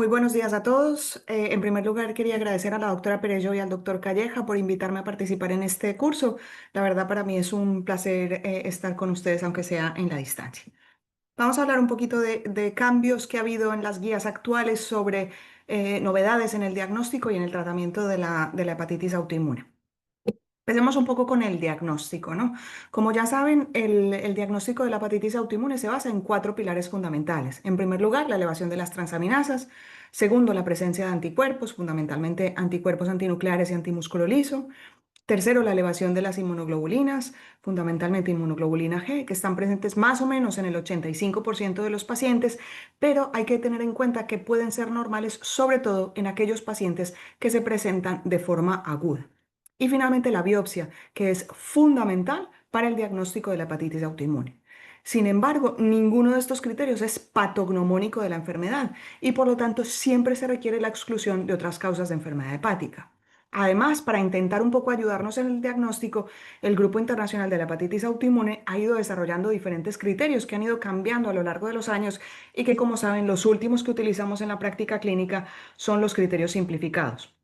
Muy buenos días a todos. En primer lugar, quería agradecer a la doctora Perello y al doctor Calleja por invitarme a participar en este curso. La verdad, para mí es un placer estar con ustedes, aunque sea en la distancia. Vamos a hablar un poquito de cambios que ha habido en las guías actuales sobre novedades en el diagnóstico y en el tratamiento de la hepatitis autoinmune. Empecemos un poco con el diagnóstico, ¿no? Como ya saben, el diagnóstico de la hepatitis autoinmune se basa en cuatro pilares fundamentales. En primer lugar, la elevación de las transaminasas. Segundo, la presencia de anticuerpos, fundamentalmente anticuerpos antinucleares y antimusculo liso. Tercero, la elevación de las inmunoglobulinas, fundamentalmente inmunoglobulina G, que están presentes más o menos en el 85% de los pacientes, pero hay que tener en cuenta que pueden ser normales, sobre todo en aquellos pacientes que se presentan de forma aguda. Y finalmente, la biopsia, que es fundamental para el diagnóstico de la hepatitis autoinmune. Sin embargo, ninguno de estos criterios es patognomónico de la enfermedad y por lo tanto siempre se requiere la exclusión de otras causas de enfermedad hepática. Además, para intentar un poco ayudarnos en el diagnóstico, el Grupo Internacional de la Hepatitis Autoinmune ha ido desarrollando diferentes criterios que han ido cambiando a lo largo de los años y que, como saben, los últimos que utilizamos en la práctica clínica son los criterios simplificados.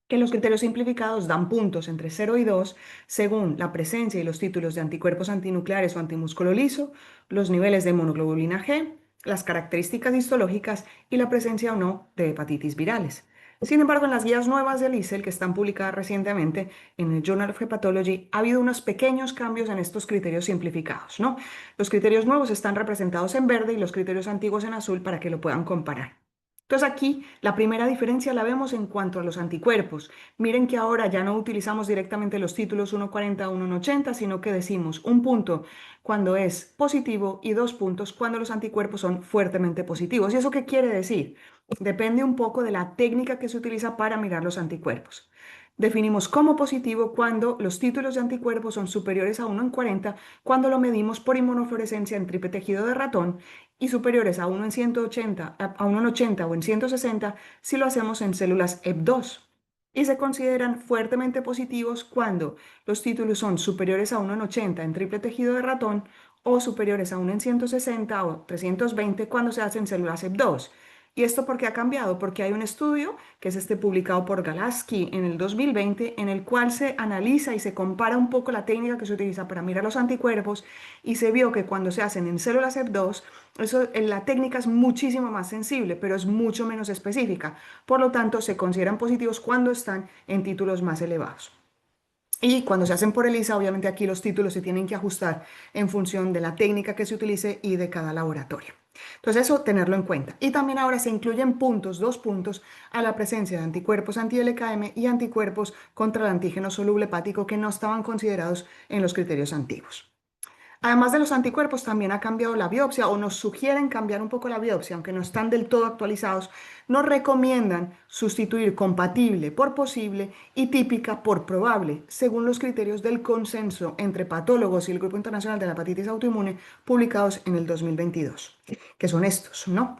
Que los criterios simplificados dan puntos entre 0 y 2 según la presencia y los títulos de anticuerpos antinucleares o antimúsculo liso, los niveles de hemoglobina G, las características histológicas y la presencia o no de hepatitis virales. Sin embargo, en las guías nuevas del ICEL que están publicadas recientemente en el Journal of Hepatology, ha habido unos pequeños cambios en estos criterios simplificados, ¿no? Los criterios nuevos están representados en verde y los criterios antiguos en azul para que lo puedan comparar. Entonces aquí la primera diferencia la vemos en cuanto a los anticuerpos. Miren que ahora ya no utilizamos directamente los títulos 1,40 o 1,80, sino que decimos un punto cuando es positivo y 2 puntos cuando los anticuerpos son fuertemente positivos. ¿Y eso qué quiere decir? Depende un poco de la técnica que se utiliza para mirar los anticuerpos. Definimos como positivo cuando los títulos de anticuerpos son superiores a 1 en 40, cuando lo medimos por inmunofluorescencia en triple tejido de ratón, y superiores a 1 en 180, a 1 en 80 o en 160 si lo hacemos en células EP2. Y se consideran fuertemente positivos cuando los títulos son superiores a 1 en 80 en triple tejido de ratón o superiores a 1 en 160 o 320 cuando se hacen células EP2. ¿Y esto por qué ha cambiado? Porque hay un estudio, que es este publicado por Galaski en el 2020, en el cual se analiza y se compara un poco la técnica que se utiliza para mirar los anticuerpos y se vio que cuando se hacen en células EP2, la técnica es muchísimo más sensible, pero es mucho menos específica. Por lo tanto, se consideran positivos cuando están en títulos más elevados. Y cuando se hacen por ELISA, obviamente aquí los títulos se tienen que ajustar en función de la técnica que se utilice y de cada laboratorio. Entonces eso tenerlo en cuenta. Y también ahora se incluyen puntos, 2 puntos, a la presencia de anticuerpos anti-LKM y anticuerpos contra el antígeno soluble hepático que no estaban considerados en los criterios antiguos. Además de los anticuerpos, también ha cambiado la biopsia o nos sugieren cambiar un poco la biopsia, aunque no están del todo actualizados. Nos recomiendan sustituir compatible por posible y típica por probable, según los criterios del consenso entre patólogos y el Grupo Internacional de la Hepatitis Autoinmune publicados en el 2022, que son estos, ¿no?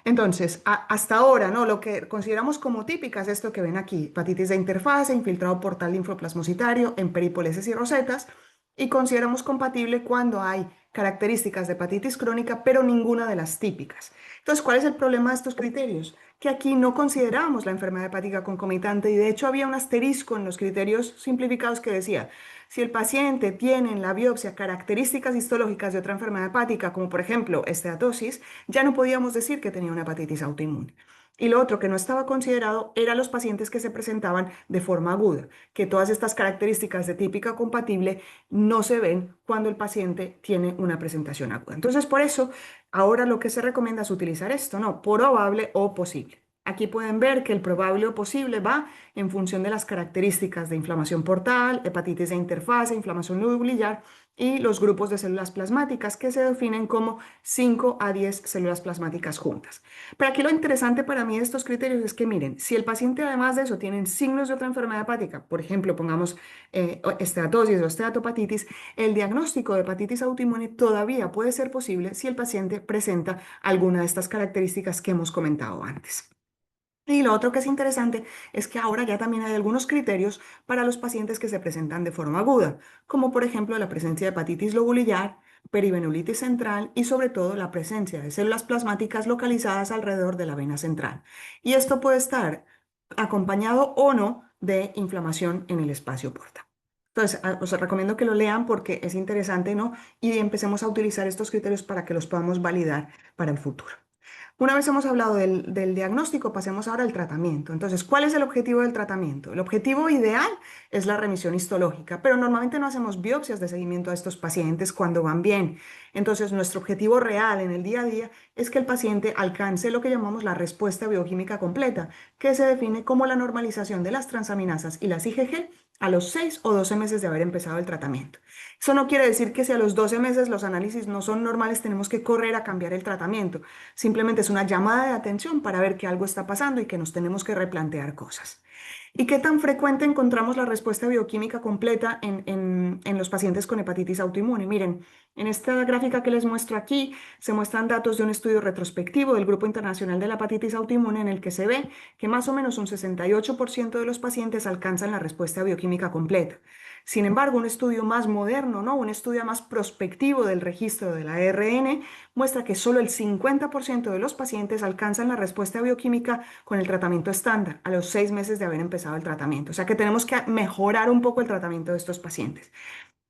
Entonces, hasta ahora, ¿no? Lo que consideramos como típica es esto que ven aquí: hepatitis de interfase, infiltrado portal linfoplasmocitario, en peripolesis y rosetas, y consideramos compatible cuando hay características de hepatitis crónica, pero ninguna de las típicas. Entonces, ¿cuál es el problema de estos criterios? Que aquí no consideramos la enfermedad hepática concomitante y de hecho había un asterisco en los criterios simplificados que decía, si el paciente tiene en la biopsia características histológicas de otra enfermedad hepática, como por ejemplo esteatosis, ya no podíamos decir que tenía una hepatitis autoinmune. Y lo otro que no estaba considerado eran los pacientes que se presentaban de forma aguda, que todas estas características de típica compatible no se ven cuando el paciente tiene una presentación aguda. Entonces, por eso, ahora lo que se recomienda es utilizar esto, ¿no? Probable o posible. Aquí pueden ver que el probable o posible va en función de las características de inflamación portal, hepatitis de interfase, inflamación nuclear y los grupos de células plasmáticas que se definen como 5 a 10 células plasmáticas juntas. Pero aquí lo interesante para mí de estos criterios es que miren, si el paciente además de eso tiene signos de otra enfermedad hepática, por ejemplo, pongamos esteatosis o esteatopatitis, el diagnóstico de hepatitis autoinmune todavía puede ser posible si el paciente presenta alguna de estas características que hemos comentado antes. Y lo otro que es interesante es que ahora ya también hay algunos criterios para los pacientes que se presentan de forma aguda, como por ejemplo la presencia de hepatitis lobulillar, perivenulitis central y sobre todo la presencia de células plasmáticas localizadas alrededor de la vena central. Y esto puede estar acompañado o no de inflamación en el espacio porta. Entonces, os recomiendo que lo lean porque es interesante, ¿no? Y empecemos a utilizar estos criterios para que los podamos validar para el futuro. Una vez hemos hablado del diagnóstico, pasemos ahora al tratamiento. Entonces, ¿cuál es el objetivo del tratamiento? El objetivo ideal es la remisión histológica, pero normalmente no hacemos biopsias de seguimiento a estos pacientes cuando van bien. Entonces, nuestro objetivo real en el día a día es que el paciente alcance lo que llamamos la respuesta bioquímica completa, que se define como la normalización de las transaminasas y las IgG a los 6 o 12 meses de haber empezado el tratamiento. Eso no quiere decir que si a los 12 meses los análisis no son normales, tenemos que correr a cambiar el tratamiento. Simplemente es una llamada de atención para ver que algo está pasando y que nos tenemos que replantear cosas. ¿Y qué tan frecuente encontramos la respuesta bioquímica completa en los pacientes con hepatitis autoinmune? Miren, en esta gráfica que les muestro aquí se muestran datos de un estudio retrospectivo del Grupo Internacional de la Hepatitis Autoinmune en el que se ve que más o menos un 68% de los pacientes alcanzan la respuesta bioquímica completa. Sin embargo, un estudio más moderno, ¿no? Un estudio más prospectivo del registro de la ARN muestra que solo el 50% de los pacientes alcanzan la respuesta bioquímica con el tratamiento estándar a los 6 meses de haber empezado el tratamiento. O sea que tenemos que mejorar un poco el tratamiento de estos pacientes.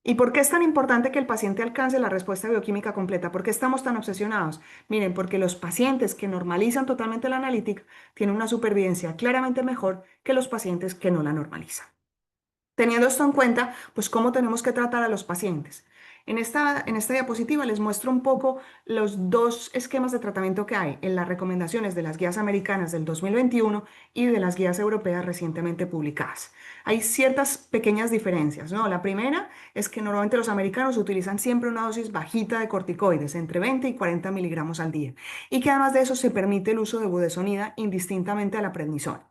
¿Y por qué es tan importante que el paciente alcance la respuesta bioquímica completa? ¿Por qué estamos tan obsesionados? Miren, porque los pacientes que normalizan totalmente la analítica tienen una supervivencia claramente mejor que los pacientes que no la normalizan. Teniendo esto en cuenta, pues cómo tenemos que tratar a los pacientes. En esta diapositiva les muestro un poco los dos esquemas de tratamiento que hay en las recomendaciones de las guías americanas del 2021 y de las guías europeas recientemente publicadas. Hay ciertas pequeñas diferencias, ¿no? La primera es que normalmente los americanos utilizan siempre una dosis bajita de corticoides, entre 20 y 40 miligramos al día, y que además de eso se permite el uso de budesonida indistintamente a la prednisona.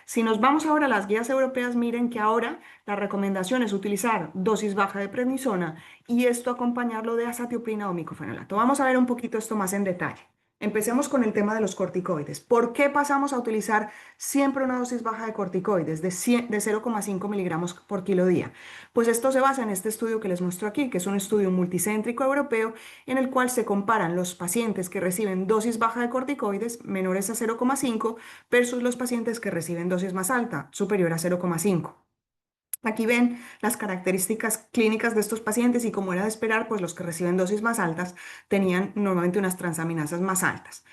Si nos vamos ahora a las guías europeas, miren que ahora la recomendación es utilizar dosis baja de prednisona y esto acompañarlo de azatioprina o micofenolato. Vamos a ver un poquito esto más en detalle. Empecemos con el tema de los corticoides. ¿Por qué pasamos a utilizar siempre una dosis baja de corticoides de 0,5 miligramos por kilo día? Pues esto se basa en este estudio que les muestro aquí, que es un estudio multicéntrico europeo en el cual se comparan los pacientes que reciben dosis baja de corticoides menores a 0,5 versus los pacientes que reciben dosis más alta, superior a 0,5. Aquí ven las características clínicas de estos pacientes y como era de esperar, pues los que reciben dosis más altas tenían normalmente unas transaminasas más altas.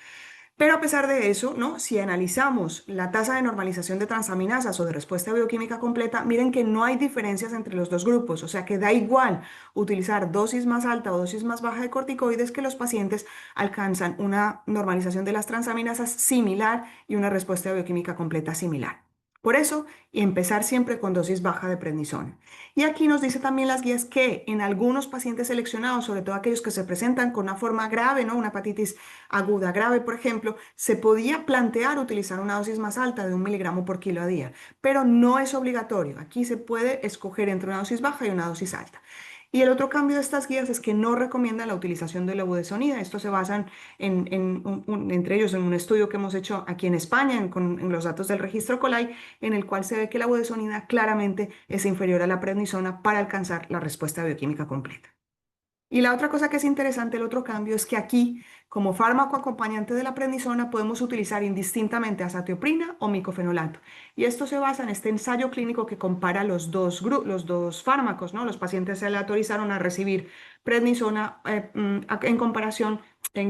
Pero a pesar de eso, ¿no? Si analizamos la tasa de normalización de transaminasas o de respuesta bioquímica completa, miren que no hay diferencias entre los dos grupos, o sea que da igual utilizar dosis más alta o dosis más baja de corticoides que los pacientes alcanzan una normalización de las transaminasas similar y una respuesta bioquímica completa similar. Por eso, empezar siempre con dosis baja de prednisona. Y aquí nos dice también las guías que en algunos pacientes seleccionados, sobre todo aquellos que se presentan con una forma grave, ¿no? Una hepatitis aguda grave, por ejemplo, se podía plantear utilizar una dosis más alta de 1 miligramo por kilo a día, pero no es obligatorio. Aquí se puede escoger entre una dosis baja y una dosis alta. Y el otro cambio de estas guías es que no recomiendan la utilización de la budesonida. Esto se basa entre ellos en un estudio que hemos hecho aquí en España, en los datos del registro COLAI, en el cual se ve que la budesonida claramente es inferior a la prednisona para alcanzar la respuesta bioquímica completa. Y la otra cosa que es interesante, el otro cambio, es que aquí, como fármaco acompañante de la prednisona, podemos utilizar indistintamente azatioprina o micofenolato. Y esto se basa en este ensayo clínico que compara los dos fármacos, ¿no? Los pacientes se le autorizaron a recibir prednisona en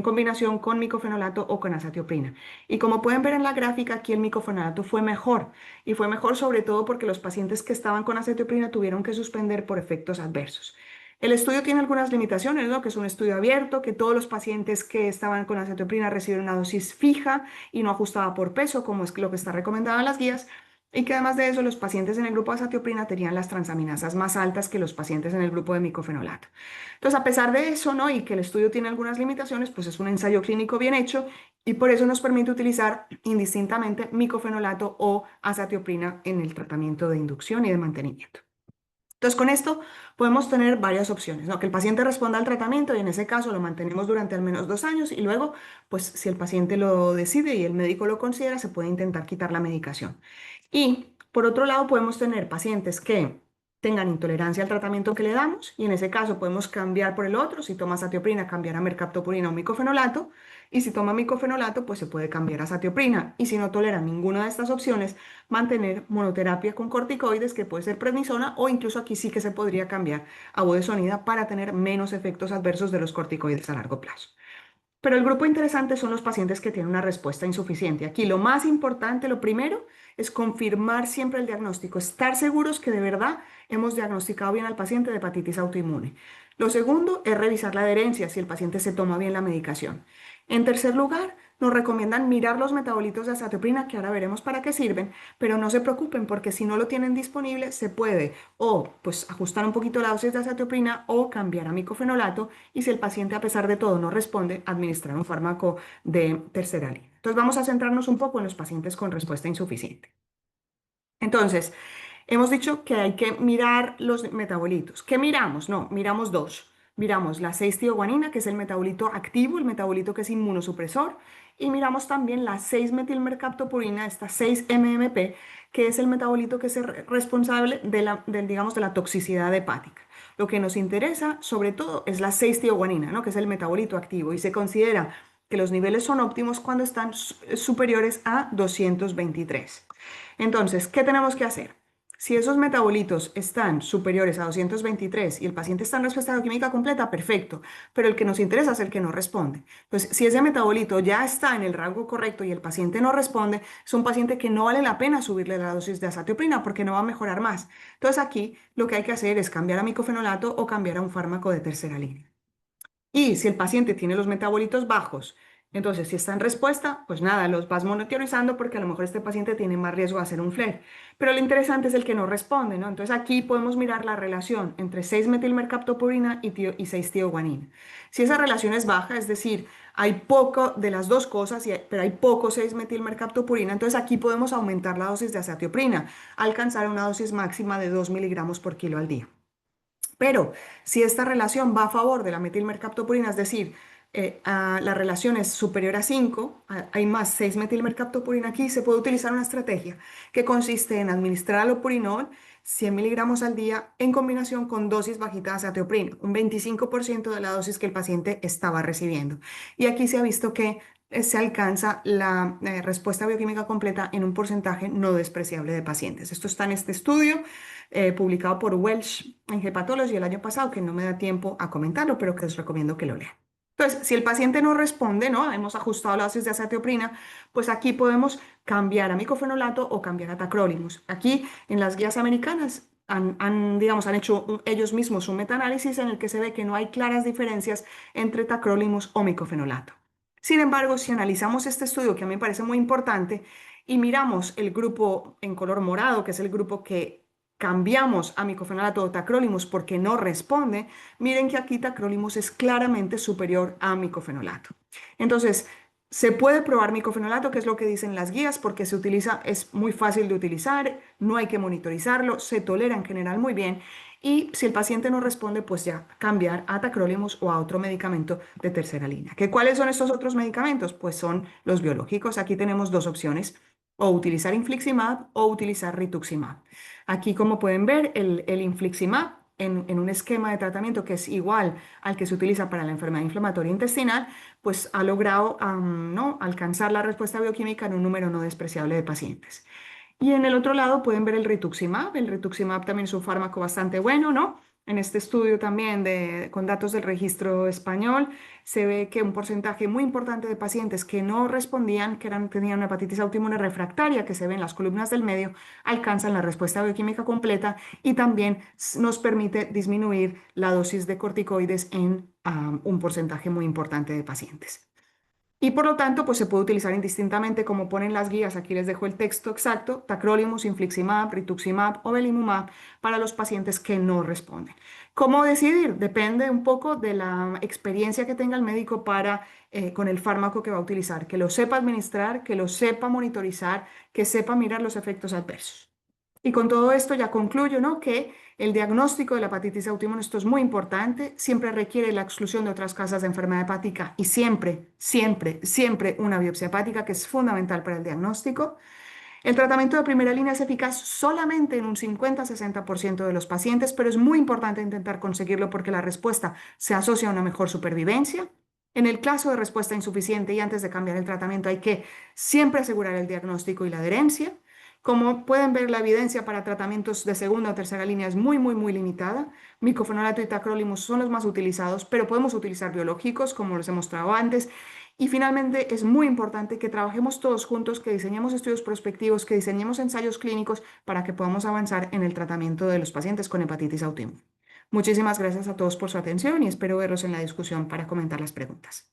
combinación con micofenolato o con azatioprina. Y como pueden ver en la gráfica, aquí el micofenolato fue mejor. Y fue mejor sobre todo porque los pacientes que estaban con azatioprina tuvieron que suspender por efectos adversos. El estudio tiene algunas limitaciones, ¿no? Que es un estudio abierto, que todos los pacientes que estaban con acetopina reciben una dosis fija y no ajustada por peso, como es lo que está recomendado en las guías, y que además de eso los pacientes en el grupo de azatioprina tenían las transaminasas más altas que los pacientes en el grupo de micofenolato. Entonces, a pesar de eso, ¿no? Y que el estudio tiene algunas limitaciones, pues es un ensayo clínico bien hecho y por eso nos permite utilizar indistintamente micofenolato o azatioprina en el tratamiento de inducción y de mantenimiento. Entonces, con esto podemos tener varias opciones, ¿no? Que el paciente responda al tratamiento y en ese caso lo mantenemos durante al menos 2 años y luego, pues si el paciente lo decide y el médico lo considera, se puede intentar quitar la medicación. Y por otro lado, podemos tener pacientes que tengan intolerancia al tratamiento que le damos y en ese caso podemos cambiar por el otro. Si toma azatioprina, cambiar a mercaptopurina o micofenolato y si toma micofenolato, pues se puede cambiar a azatioprina y si no tolera ninguna de estas opciones, mantener monoterapia con corticoides que puede ser prednisona o incluso aquí sí que se podría cambiar a budesonida para tener menos efectos adversos de los corticoides a largo plazo. Pero el grupo interesante son los pacientes que tienen una respuesta insuficiente. Aquí lo más importante, lo primero, es confirmar siempre el diagnóstico, estar seguros que de verdad hemos diagnosticado bien al paciente de hepatitis autoinmune. Lo segundo es revisar la adherencia, si el paciente se toma bien la medicación. En tercer lugar, nos recomiendan mirar los metabolitos de azatioprina, que ahora veremos para qué sirven, pero no se preocupen porque si no lo tienen disponible, se puede o pues ajustar un poquito la dosis de azatioprina o cambiar a micofenolato y si el paciente a pesar de todo no responde, administrar un fármaco de tercera línea. Entonces vamos a centrarnos un poco en los pacientes con respuesta insuficiente. Entonces, hemos dicho que hay que mirar los metabolitos. ¿Qué miramos? No, miramos dos. Miramos la 6-tioguanina, que es el metabolito activo, el metabolito que es inmunosupresor, y miramos también la 6-metilmercaptopurina, esta 6-MMP, que es el metabolito que es responsable digamos, de la toxicidad hepática. Lo que nos interesa, sobre todo, es la 6-tioguanina, ¿no? Que es el metabolito activo, y se considera que los niveles son óptimos cuando están superiores a 223. Entonces, ¿qué tenemos que hacer? Si esos metabolitos están superiores a 223 y el paciente está en respuesta bioquímica completa, perfecto, pero el que nos interesa es el que no responde. Entonces, si ese metabolito ya está en el rango correcto y el paciente no responde, es un paciente que no vale la pena subirle la dosis de azatioprina porque no va a mejorar más. Entonces, aquí lo que hay que hacer es cambiar a micofenolato o cambiar a un fármaco de tercera línea. Y si el paciente tiene los metabolitos bajos, entonces si está en respuesta, pues nada, los vas monitorizando porque a lo mejor este paciente tiene más riesgo de hacer un flare. Pero lo interesante es el que no responde, ¿no? Entonces aquí podemos mirar la relación entre 6-metilmercaptopurina y 6-tioguanina. Si esa relación es baja, es decir, hay poco de las dos cosas, pero hay poco 6-metilmercaptopurina, entonces aquí podemos aumentar la dosis de azatioprina, alcanzar una dosis máxima de 2 miligramos por kilo al día. Pero si esta relación va a favor de la metilmercaptopurina, es decir, la relación es superior a 5, hay más 6-metilmercaptopurina aquí, se puede utilizar una estrategia que consiste en administrar alopurinol 100 miligramos al día en combinación con dosis bajitas de azatioprina, un 25% de la dosis que el paciente estaba recibiendo. Y aquí se ha visto que se alcanza la respuesta bioquímica completa en un porcentaje no despreciable de pacientes. Esto está en este estudio publicado por Welsh en Hepatology el año pasado, que no me da tiempo a comentarlo, pero que os recomiendo que lo lean. Entonces, si el paciente no responde, ¿no? Hemos ajustado la dosis de azatioprina, pues aquí podemos cambiar a micofenolato o cambiar a tacrolimus. Aquí en las guías americanas digamos, han hecho ellos mismos un metaanálisis en el que se ve que no hay claras diferencias entre tacrolimus o micofenolato. Sin embargo, si analizamos este estudio, que a mí me parece muy importante, y miramos el grupo en color morado, que es el grupo que cambiamos a micofenolato o tacrolimus porque no responde, miren que aquí tacrolimus es claramente superior a micofenolato. Entonces, se puede probar micofenolato, que es lo que dicen las guías, porque se utiliza, es muy fácil de utilizar, no hay que monitorizarlo, se tolera en general muy bien. Y si el paciente no responde, pues ya cambiar a tacrolimus o a otro medicamento de tercera línea. ¿Cuáles son estos otros medicamentos? Pues son los biológicos. Aquí tenemos dos opciones, o utilizar infliximab o utilizar rituximab. Aquí, como pueden ver, el infliximab en un esquema de tratamiento que es igual al que se utiliza para la enfermedad inflamatoria intestinal, pues ha logrado ¿no? alcanzar la respuesta bioquímica en un número no despreciable de pacientes. Y en el otro lado pueden ver el rituximab. El rituximab también es un fármaco bastante bueno, ¿no? En este estudio también con datos del registro español se ve que un porcentaje muy importante de pacientes que no respondían, tenían una hepatitis autoinmune refractaria, que se ve en las columnas del medio, alcanzan la respuesta bioquímica completa y también nos permite disminuir la dosis de corticoides en un porcentaje muy importante de pacientes. Y por lo tanto, pues se puede utilizar indistintamente, como ponen las guías, aquí les dejo el texto exacto, tacrolimus, infliximab, rituximab o belimumab para los pacientes que no responden. ¿Cómo decidir? Depende un poco de la experiencia que tenga el médico con el fármaco que va a utilizar, que lo sepa administrar, que lo sepa monitorizar, que sepa mirar los efectos adversos. Y con todo esto ya concluyo, ¿no? Que el diagnóstico de la hepatitis autoinmune, esto es muy importante, siempre requiere la exclusión de otras causas de enfermedad hepática y siempre, siempre, siempre una biopsia hepática que es fundamental para el diagnóstico. El tratamiento de primera línea es eficaz solamente en un 50-60% de los pacientes, pero es muy importante intentar conseguirlo porque la respuesta se asocia a una mejor supervivencia. En el caso de respuesta insuficiente y antes de cambiar el tratamiento hay que siempre asegurar el diagnóstico y la adherencia. Como pueden ver, la evidencia para tratamientos de segunda o tercera línea es muy limitada. Micofenolato y tacrolimus son los más utilizados, pero podemos utilizar biológicos, como los he mostrado antes. Y finalmente, es muy importante que trabajemos todos juntos, que diseñemos estudios prospectivos, que diseñemos ensayos clínicos para que podamos avanzar en el tratamiento de los pacientes con hepatitis autoinmune. Muchísimas gracias a todos por su atención y espero verlos en la discusión para comentar las preguntas.